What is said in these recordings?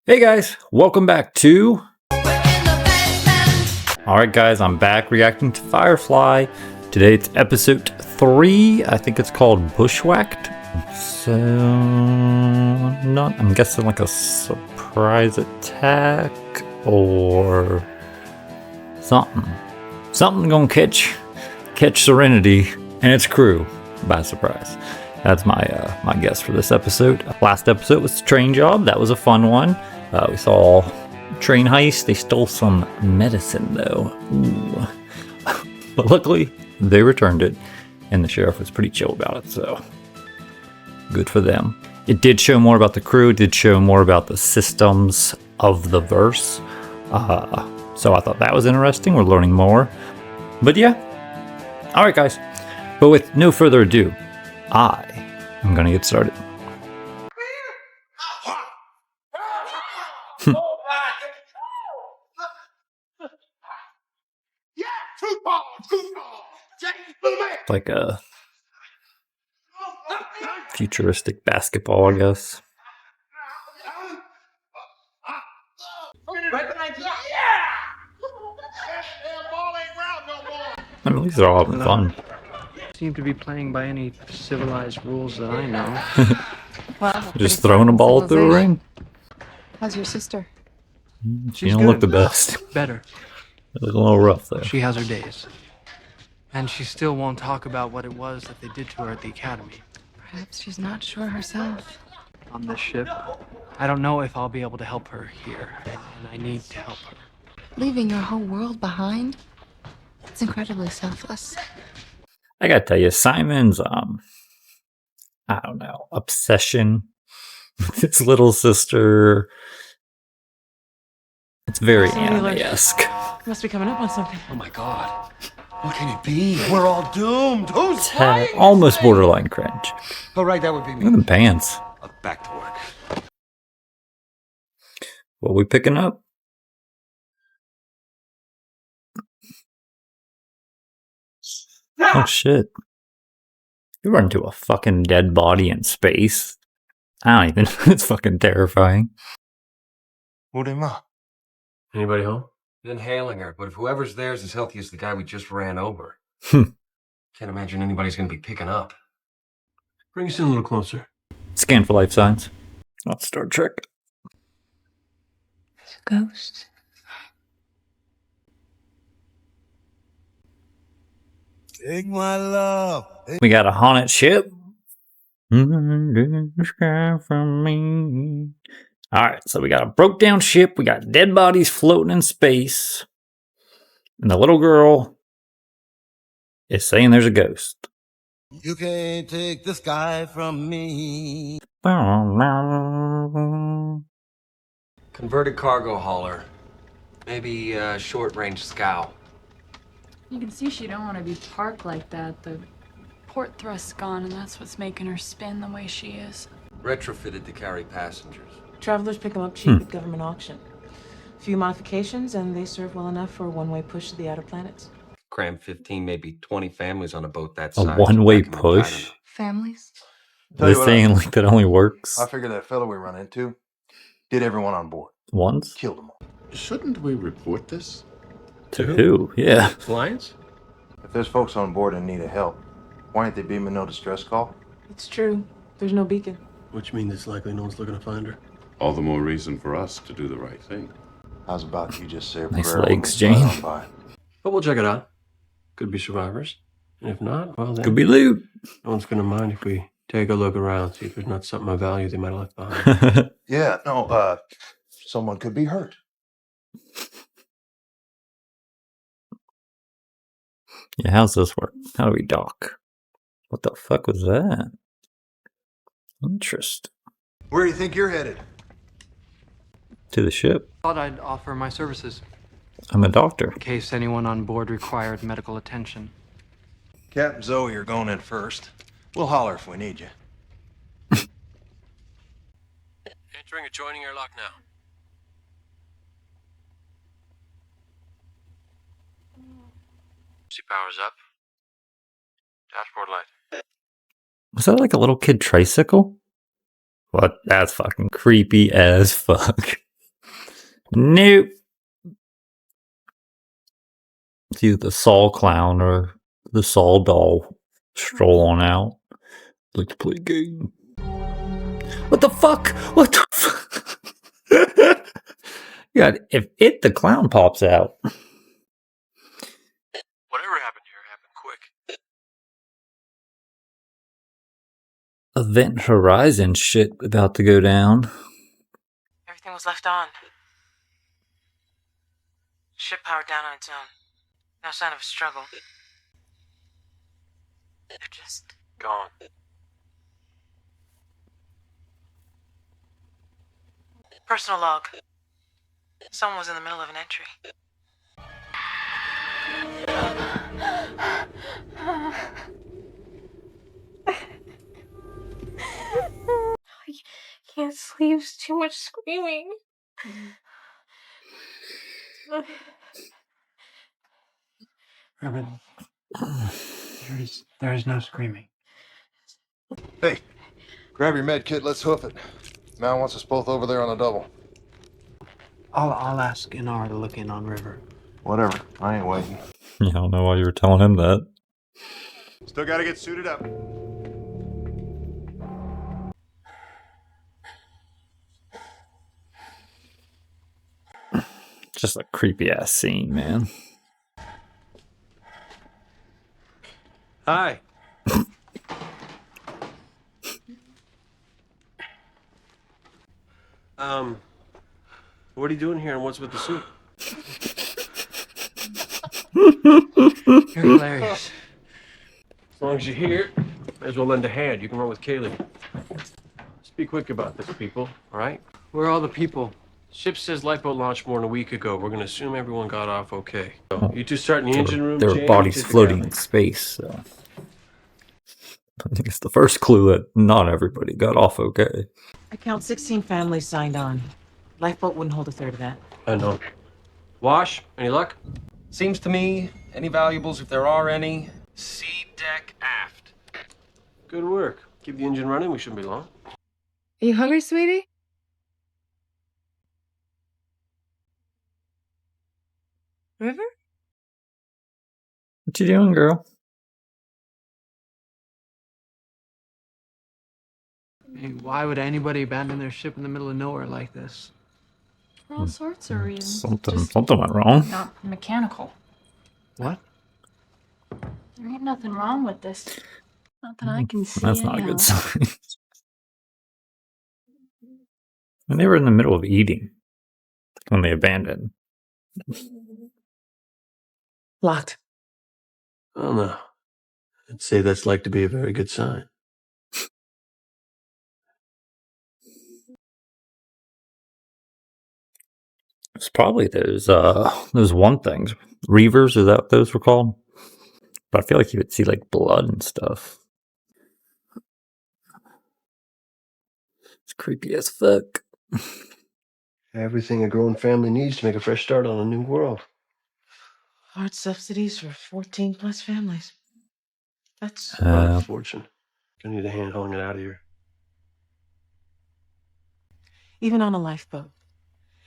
Hey guys, welcome back to... Alright guys, I'm back reacting to Firefly. Today it's episode 3. I think it's called Bushwhacked. So... I'm guessing like a surprise attack or something. Something gonna catch Serenity and its crew by surprise. That's my guess for this episode. Last episode was the train job. That was a fun one. We saw train heist. They stole some medicine though. Ooh. But luckily they returned it, and the sheriff was pretty chill about it. So good for them. It did show more about the crew. It did show more about the systems of the verse. So I thought that was interesting. We're learning more. But yeah. All right, guys. But with no further ado, I'm gonna get started. Like a futuristic basketball, I guess. I mean, these are all having fun. Seem to be playing by any civilized rules that I know. Well, just throwing a ball through a ring. How's your sister? She don't look the best. Better. It look a little rough there. She has her days. And she still won't talk about what it was that they did to her at the academy. Perhaps she's not sure herself. On this ship, I don't know if I'll be able to help her here. And I need to help her. Leaving your whole world behind? It's incredibly selfless. I gotta tell you, Simon's, I don't know, obsession with his little sister. It's very anime-esque. Must be coming up on something. Oh my god. What can it be? We're all doomed. Who's Almost borderline cringe. Oh, right, that would be me. Look at the pants. Back to work. What we picking up? Oh shit. You run into a fucking dead body in space. I don't even, it's fucking terrifying. Anybody home? Been hailing her, but if whoever's there is as healthy as the guy we just ran over, Hmm. can't imagine anybody's gonna be picking up. Bring us in a little closer. Scan for life signs. Not Star Trek. It's a ghost. Take my love. We got a haunted ship. The sky from me. Alright, so we got a broke down ship. We got dead bodies floating in space. And the little girl is saying there's a ghost. You can't take the sky from me. Converted cargo hauler. Maybe a short-range scow. You can see she don't want to be parked like that. The port thrust's gone, and that's what's making her spin the way she is. Retrofitted to carry passengers. Travelers pick them up cheap at government auction. A few modifications, and they serve well enough for a one-way push to the outer planets. Cram 15, maybe 20 families on a boat that A size. one-way Back in the push? dynamo. Families? They're saying like that only works I figure that fellow we run into did everyone on board. once? Killed them all. Shouldn't we report this? To who? Yeah. Lions? If there's folks on board in need of help, why aren't they beaming no distress call? It's true. There's no beacon. Which means it's likely no one's looking to find her. All the more reason for us to do the right thing. How's about you just say a Nice prayer when legs, we slide Jane. on by? But we'll check it out. Could be survivors. And if not, well then, Could be loot. no one's gonna mind if we take a look around, see if there's not something of value they might have left behind. Yeah, no, someone could be hurt. Yeah, how's this work? How do we dock? What the fuck was that? Interesting. Where do you think you're headed? To the ship. Thought I'd offer my services I'm a doctor. in case anyone on board required medical attention. Captain Zoe are going in first. We'll holler if we need you. Entering adjoining airlock now. See power's up. Dashboard light. Was that like a little kid tricycle? What? That's fucking creepy as fuck. Nope. It's either the Saw clown or the Saw doll. Stroll on out. Like to play a game. What the fuck? What the fuck? Yeah, if the clown pops out. Whatever happened here happened quick. Event Horizon shit about to go down. Everything was left on. Ship powered down on its own. No sign of a struggle. They're just Gone. personal log. Someone was in the middle of an entry. I can't sleep. It's too much screaming. Robin, there is no screaming. Hey, grab your med kit, let's hoof it. Mal wants us both over there on a double. I'll ask Inar to look in on River. Whatever, I ain't waiting. Yeah, I don't know why you were telling him that. Still gotta get suited up. Just a creepy ass scene, man. Hi. What are you doing here and what's with the suit? You're hilarious. As long as you're here, may as well lend a hand. You can run with Kaylee. Let's be quick about this, people, all right? Where are all the people? Ship says lifeboat launched more than a week ago. We're gonna assume everyone got off okay. So, you two start in the engine room. Their Jane, bodies take the floating cabin. in space, so. I think it's the first clue that not everybody got off okay. I count 16 families signed on. Lifeboat wouldn't hold a third of that. I know. Wash, any luck? Seems to me, any valuables, if there are any, C deck aft. Good work. Keep the engine running. We shouldn't be long. Are you hungry, sweetie? River? What you doing, girl? Hey, why would anybody abandon their ship in the middle of nowhere like this? For all sorts of reasons. Something Just went wrong. not mechanical. What? There ain't nothing wrong with this. Not that I can see. That's not a anyhow. good sign. And they were in the middle of eating when they abandoned. Locked. I don't know. I'd say that's like to be a very good sign. It's probably those one things. Reavers, is that what those were called? But I feel like you would see like blood and stuff. It's creepy as fuck. Everything a grown family needs to make a fresh start on a new world. Hard subsidies for 14 plus families. That's Not a fortune. Gonna need a hand hauling it out of here. even on a lifeboat.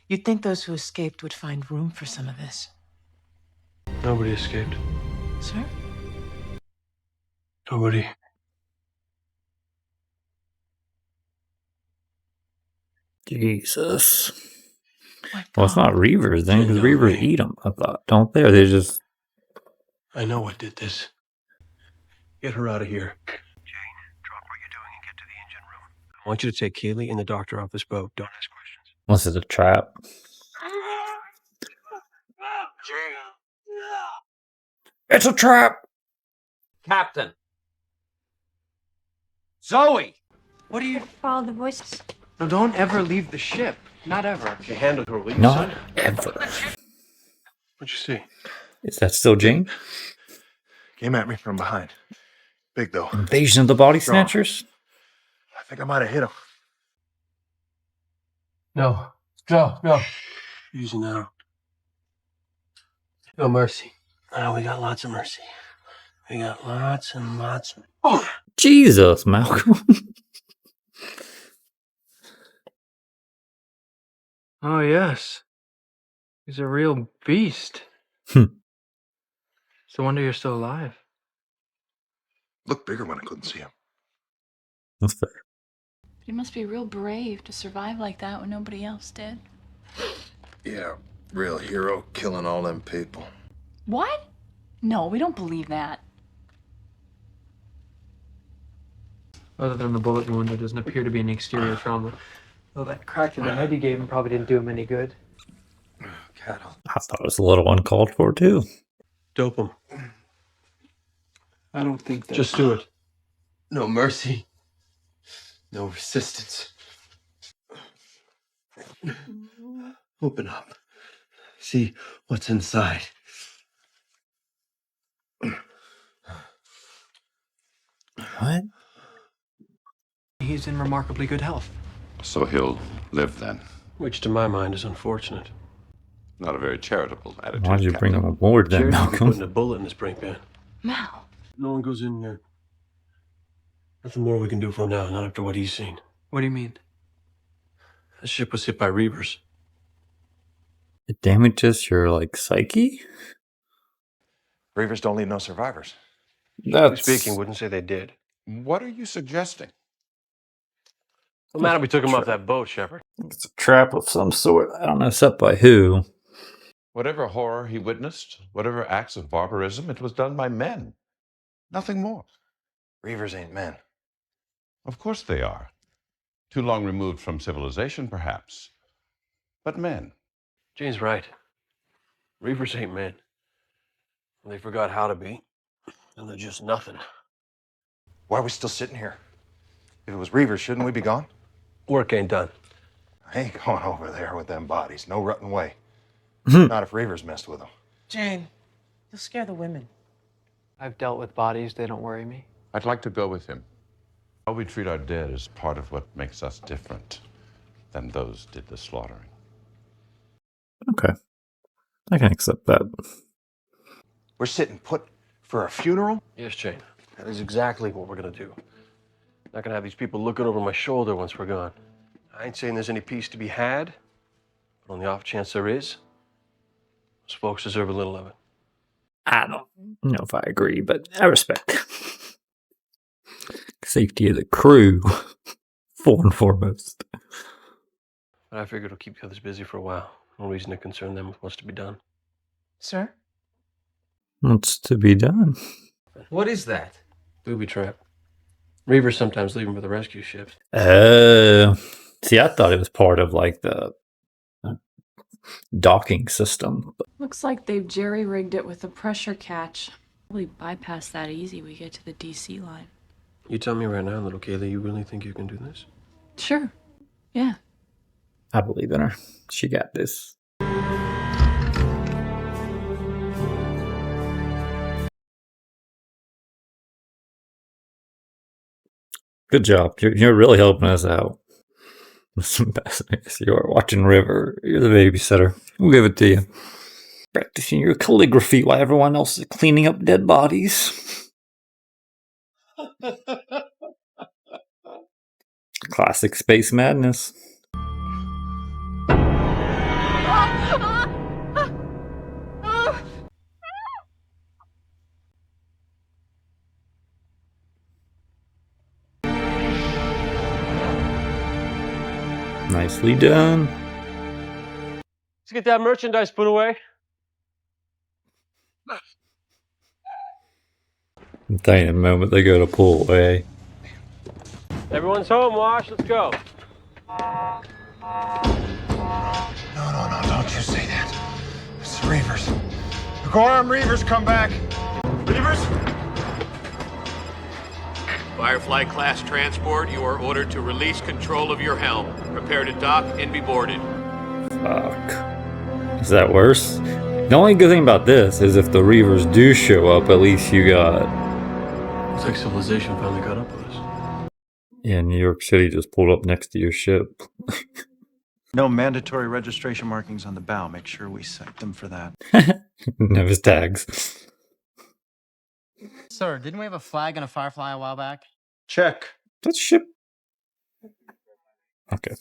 You'd think those who escaped would find room for some of this. Nobody escaped. Sir? Nobody. Jesus. My Well, it's not God. Reavers then, because No Reavers way. eat them, I thought, don't they? Or they just... I know what did this. Get her out of here. Jane, drop what you're doing and get to the engine room. I want you to take Kaylee and the doctor off this boat. Don't ask questions. Unless it's a trap. It's a trap! Captain! Zoe! What do you... Follow the voices. No, don't ever leave the ship. Not ever. If you handle her, will you, Not son? ever. What'd you see? Is that still Jane? Came at me from behind. Big though. Invasion of the Body Strong. Snatchers? I think I might have hit him. No. No, no. Using now. No mercy. Oh, we got lots of mercy. We got lots and lots of... Oh! Jesus, Malcolm. Oh, yes. He's a real beast. Hmm. It's a wonder you're still alive. Looked bigger when I couldn't see him. That's fair. But he must be real brave to survive like that when nobody else did. Yeah, real hero killing all them people. What? No, we don't believe that. Other than the bullet wound, there doesn't appear to be an exterior trauma. Though that crack to the head you gave him probably didn't do him any good. Cattle. I thought it was a little uncalled for, too. Dope him. I don't think that. Just do it. No mercy. No resistance. Open up. See what's inside. What? He's in remarkably good health. So he'll live then. Which, to my mind, is unfortunate. Not a very charitable attitude. Why'd you bring Captain. him aboard then, Charity's Malcolm? putting a bullet in his brain pan. Mal. No one goes in there. Nothing more we can do for now, not after what he's seen. What do you mean? The ship was hit by Reavers. It damages your, like, psyche? Reavers don't leave no survivors. That's... Speaking, wouldn't say they did. What are you suggesting? No matter we took him off that boat, Shepard. It's a trap of some sort. I don't know, set by who. Whatever horror he witnessed, whatever acts of barbarism, it was done by men. Nothing more. Reavers ain't men. Of course they are. Too long removed from civilization, perhaps. But men. Jane's right. Reavers ain't men. They forgot how to be. And they're just nothing. Why are we still sitting here? If it was Reavers, shouldn't we be gone? Work ain't done. I ain't going over there with them bodies. No rutting way. Not if Reavers messed with them. Jane, you'll scare the women. I've dealt with bodies, they don't worry me. I'd like to go with him. How we treat our dead is part of what makes us different than those did the slaughtering. Okay. I can accept that. We're sitting put for a funeral? Yes, Jane. That is exactly what we're gonna do. Not gonna have these people looking over my shoulder once we're gone. I ain't saying there's any peace to be had, but on the off chance there is, those folks deserve a little of it. I don't know if I agree, but I respect. Safety of the crew, for and foremost. But I figure it'll keep the others busy for a while. No reason to concern them with what's to be done. Sir? What's to be done? What is that? Booby trap. Reavers sometimes leave them for the rescue ships. See, I thought it was part of, like, the docking system. Looks like they've jerry-rigged it with a pressure catch. Probably bypass that easy we get to the DC line. You tell me right now, little Kaylee, you really think you can do this? Sure. Yeah. I believe in her. She got this. Good job. You're really helping us out. You are watching River. You're the babysitter. We'll give it to you. Practicing your calligraphy while everyone else is cleaning up dead bodies. Classic space madness. Nicely done. Let's get that merchandise put away. I'm telling you, the moment they go to pull away. Everyone's home, Wash. Let's go. No, don't you say that. It's the Reavers. The Quorum Reavers come back. Reavers? Firefly class transport, you are ordered to release control of your helm. Prepare to dock and be boarded. Fuck. Is that worse? The only good thing about this is if the Reavers do show up, at least you got... Looks like civilization finally got up with us. Yeah, New York City just pulled up next to your ship. No mandatory registration markings on the bow. Make sure we cite them for that. Nevis tags. Sir, didn't we have a flag and a Firefly a while back? Check. That ship... Okay.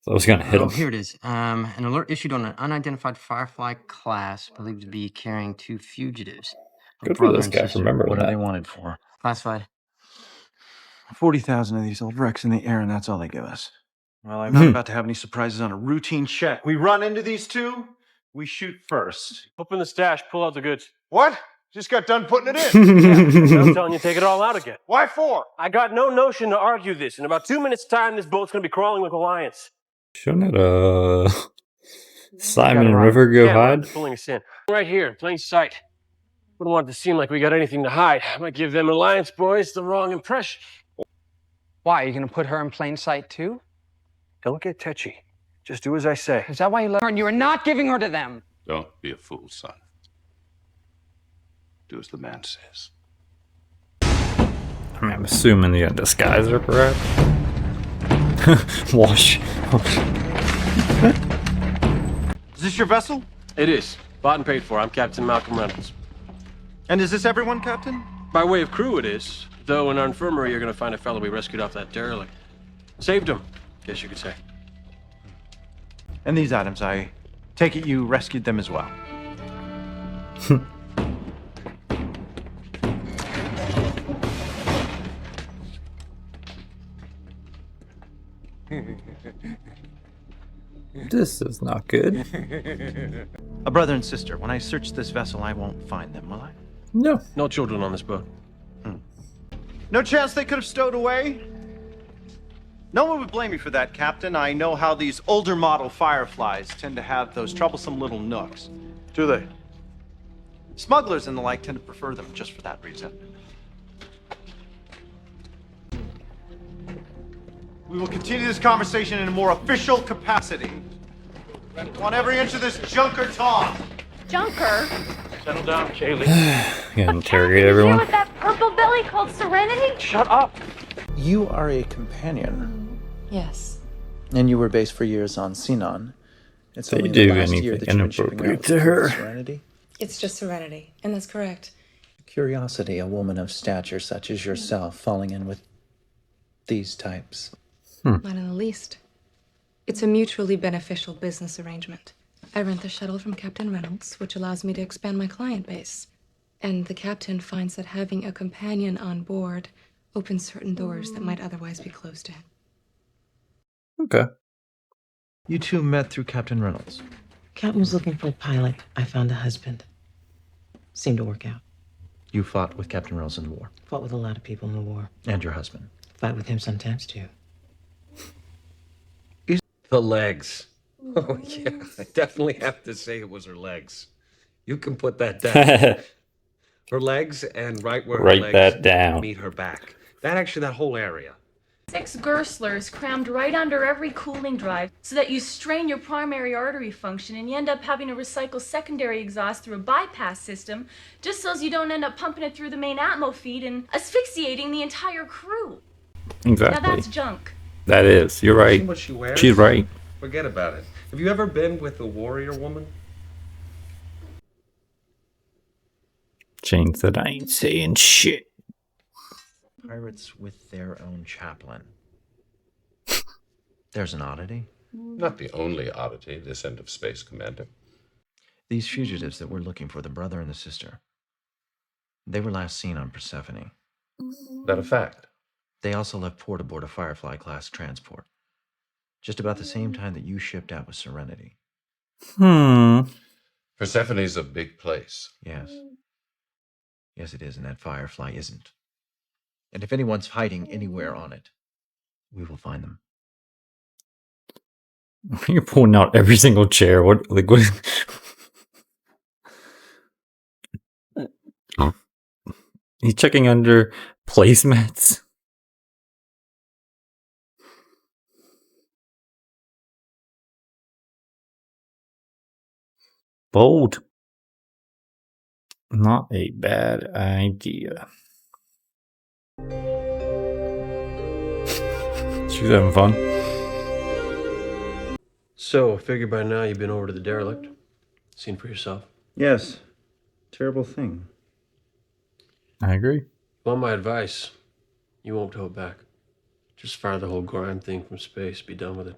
So I was gonna hit Oh, him. here it is. An alert issued on an unidentified Firefly class believed to be carrying 2 fugitives. A Good for brother this and guy for sister. remembering What are that. they wanted for? Classified. 40,000 of these old wrecks in the air, and that's all they give us. Well, I'm not about to have any surprises on a routine check. We run into these two, we shoot first. Open the stash, pull out the goods. What? Just got done putting it in. Yeah, I'm telling you, take it all out again. Why for? I got no notion to argue this. In about 2 minutes' time, this boat's gonna be crawling with Alliance. Shouldn't it, Simon Got it and right. River go Yeah, hide? Ron's pulling us in. Right here, in plain sight. Wouldn't want it to seem like we got anything to hide. I might give them Alliance boys the wrong impression. Why? Are you going to put her in plain sight too? Don't get tetchy. Just do as I say. Is that why you let her? And you are not giving her to them. Don't be a fool, son. Do as the man says. I mean, I'm assuming you're gonna disguise her, perhaps. Wash. Is this your vessel? It is. Bought and paid for. I'm Captain Malcolm Reynolds. And is this everyone, Captain? By way of crew, it is. Though in our infirmary, you're gonna find a fellow we rescued off that derelict. Saved him, guess you could say. And these items, I take it you rescued them as well. This is not good. A brother and sister. When I search this vessel, I won't find them, will I? No. No children on this boat. No chance they could have stowed away? No one would blame me for that, Captain. I know how these older model Fireflies tend to have those troublesome little nooks. Do they? Smugglers and the like tend to prefer them just for that reason. We will continue this conversation in a more official capacity. I want every inch of this junker taut. Junker? Settle down, Kaylee. Gonna interrogate everyone. With that purple belly called Serenity? Shut up. You are a companion, Yes. and you were based for years on Sinon. It's They only do the last year anything that you've been shipping inappropriate out to with her. Serenity. It's just Serenity, and that's correct. Curiosity, a woman of stature such as yourself, falling in with these types. Not in the least. It's a mutually beneficial business arrangement. I rent the shuttle from Captain Reynolds, which allows me to expand my client base. And the captain finds that having a companion on board opens certain doors that might otherwise be closed to him. Okay. You two met through Captain Reynolds. Captain was looking for a pilot. I found a husband. Seemed to work out. You fought with Captain Reynolds in the war. Fought with a lot of people in the war. And your husband. Fight with him sometimes too. The legs. Oh, yeah. I definitely have to say it was her legs. You can put that down. Her legs and right where her Write legs that down. meet her back. That whole area. 6 Gerslers crammed right under every cooling drive so that you strain your primary artery function and you end up having to recycle secondary exhaust through a bypass system just so as you don't end up pumping it through the main atmo feed and asphyxiating the entire crew. Exactly. Now that's junk. That is. You're right. See what she wears? She's right. Forget about it. Have you ever been with a warrior woman? Jane said I ain't saying shit. Pirates with their own chaplain. There's an oddity. Not the only oddity this end of space, Commander. These fugitives that we're looking for, the brother and the sister, they were last seen on Persephone. That a fact? They also left port aboard a Firefly-class transport. Just about the same time that you shipped out with Serenity. Persephone's a big place. Yes. Yes, it is, and that Firefly isn't. And if anyone's hiding anywhere on it, we will find them. You're pulling out every single chair. What? Like what? He's checking under placemats. Bold. Not a bad idea. She's having fun. So, I figure by now you've been over to the derelict. Seen for yourself. Yes. Terrible thing. I agree. Want my advice? You won't tow it back. Just fire the whole grime thing from space. Be done with it.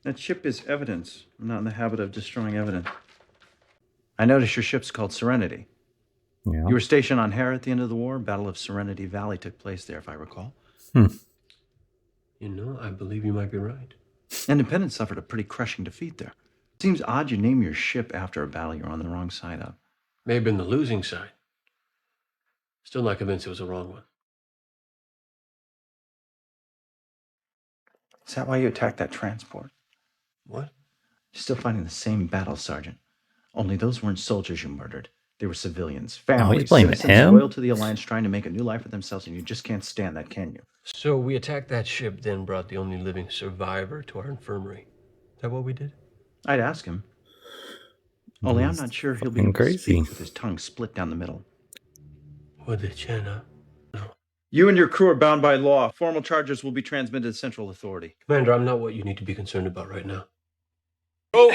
That ship is evidence. I'm not in the habit of destroying evidence. I noticed your ship's called Serenity. Yeah. You were stationed on Hera at the end of the war. Battle of Serenity Valley took place there, if I recall. You know, I believe you might be right. Independence suffered a pretty crushing defeat there. Seems odd you name your ship after a battle you're on the wrong side of. May have been the losing side. Still not convinced it was the wrong one. Is that why you attacked that transport? What? You're still fighting the same battle, Sergeant. Only those weren't soldiers you murdered. They were civilians, families, he's blaming citizens him? loyal to the Alliance trying to make a new life for themselves, and you just can't stand that, can you? So we attacked that ship, then brought the only living survivor to our infirmary. Is that what we did? I'd ask him. Only I'm not sure he'll be fucking able to crazy. speak with his tongue split down the middle. With the chin up? You and your crew are bound by law. Formal charges will be transmitted to Central Authority. Commander, I'm not what you need to be concerned about right now. Oh!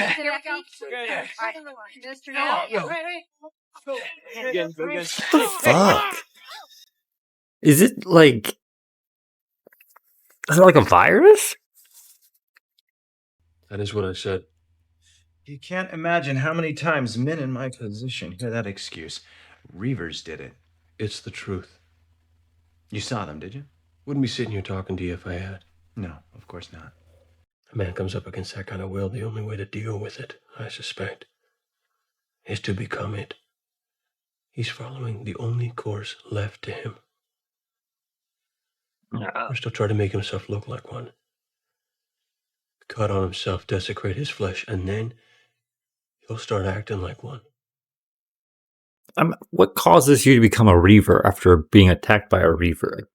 Fuck. Is it like a virus? That is what I said. You can't imagine how many times men in my position hear that excuse. Reavers did it. It's the truth. You saw them, did you? Wouldn't be sitting here talking to you if I had. No, of course not. A man comes up against that kind of will, the only way to deal with it, I suspect, is to become it. He's following the only course left to him. Or still try to make himself look like one. Cut on himself, desecrate his flesh, and then he'll start acting like one. What causes you to become a Reaver after being attacked by a Reaver?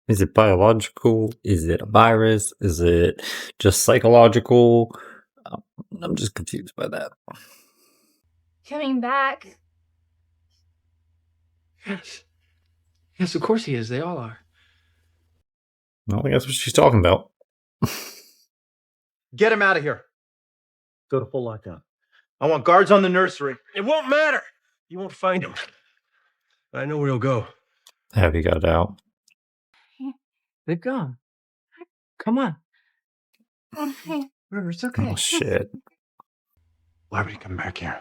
Is it biological? Is it a virus? Is it just psychological? I'm just confused by that. Coming back. Yes. Yes, of course he is. They all are. I don't think that's what she's talking about. Get him out of here. Go to full lockdown. I want guards on the nursery. It won't matter. You won't find him. I know where he'll go. Have you got out? They've gone. Come on. River, it's okay. Oh, shit. Why would he come back here?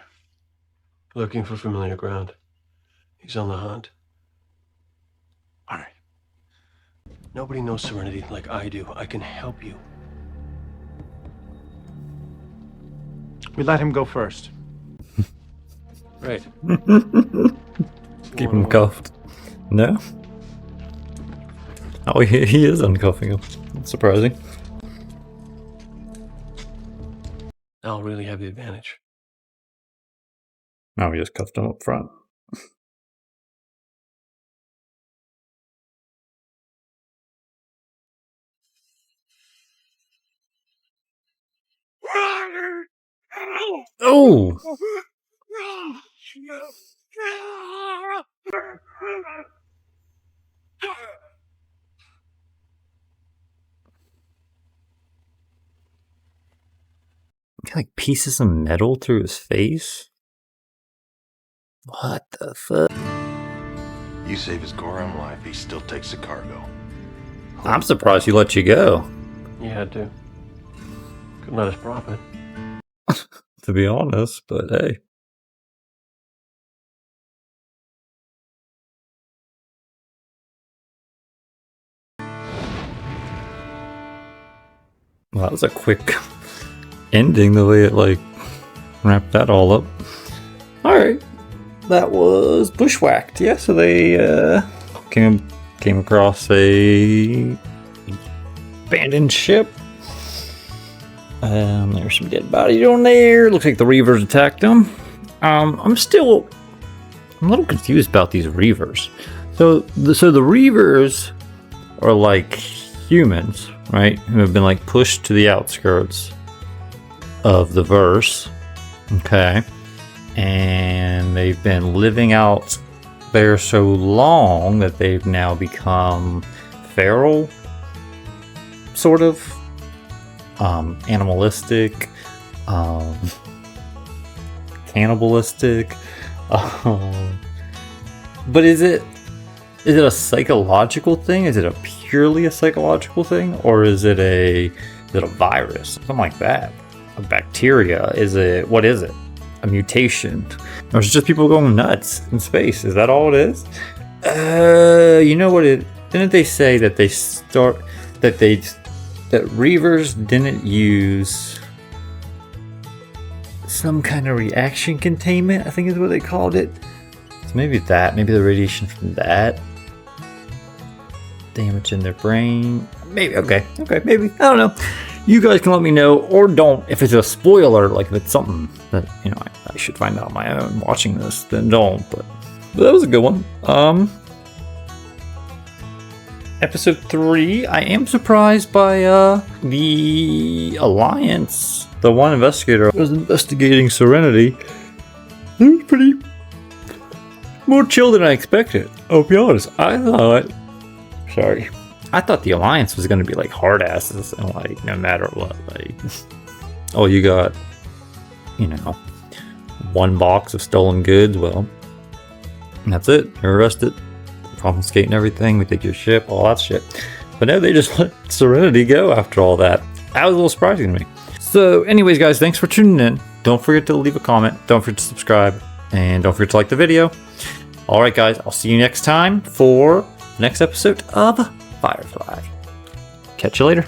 Looking for familiar ground. He's on the hunt. All right. Nobody knows Serenity like I do. I can help you. We let him go first. Right. Keep him cuffed. No? Oh, he is uncuffing him. That's surprising. I'll really have the advantage. Now we just cuffed him up front. Oh! Like pieces of metal through his face? What the fuck? You save his Goram life, he still takes the cargo. I'm surprised he let you go. You had to. Couldn't let us profit. To be honest, but hey. Well, that was a quick ending, the way it like wrapped that all up. Alright. That was Bushwhacked, yeah, so they came across a abandoned ship. There's some dead bodies on there. Looks like the Reavers attacked them. I'm a little confused about these Reavers. So the Reavers are like humans, right? Who have been like pushed to the outskirts of the verse. Okay. And they've been living out there so long that they've now become feral, sort of. Animalistic, cannibalistic, but is it a psychological thing? Is it purely a psychological thing, or is Is it a virus? Something like that. A bacteria? Is it, what is it? A mutation? Or is it just people going nuts in space? Is that all it is? You know what it, didn't they say that that Reavers didn't use some kind of reaction containment, I think is what they called it. So maybe maybe the radiation from that. Damage in their brain. Maybe, okay, maybe. I don't know. You guys can let me know, or don't. If it's a spoiler, like if it's something that, you know, I should find out on my own watching this, then don't. But that was a good one. Episode 3, I am surprised by the Alliance. The one investigator was investigating Serenity. It was pretty more chill than I expected. I'll be honest. I thought the Alliance was gonna be like hard asses and like no matter what, like, oh, you got, you know, 1 box of stolen goods, well, that's it, you're arrested, confiscating everything, we take your ship, all that shit. But no, they just let Serenity go after all that. That was a little surprising to me. So anyways, guys, thanks for tuning in. Don't forget to leave a comment, don't forget to subscribe, and don't forget to like the video. All right, guys, I'll see you next time for the next episode of Firefly. Catch you later.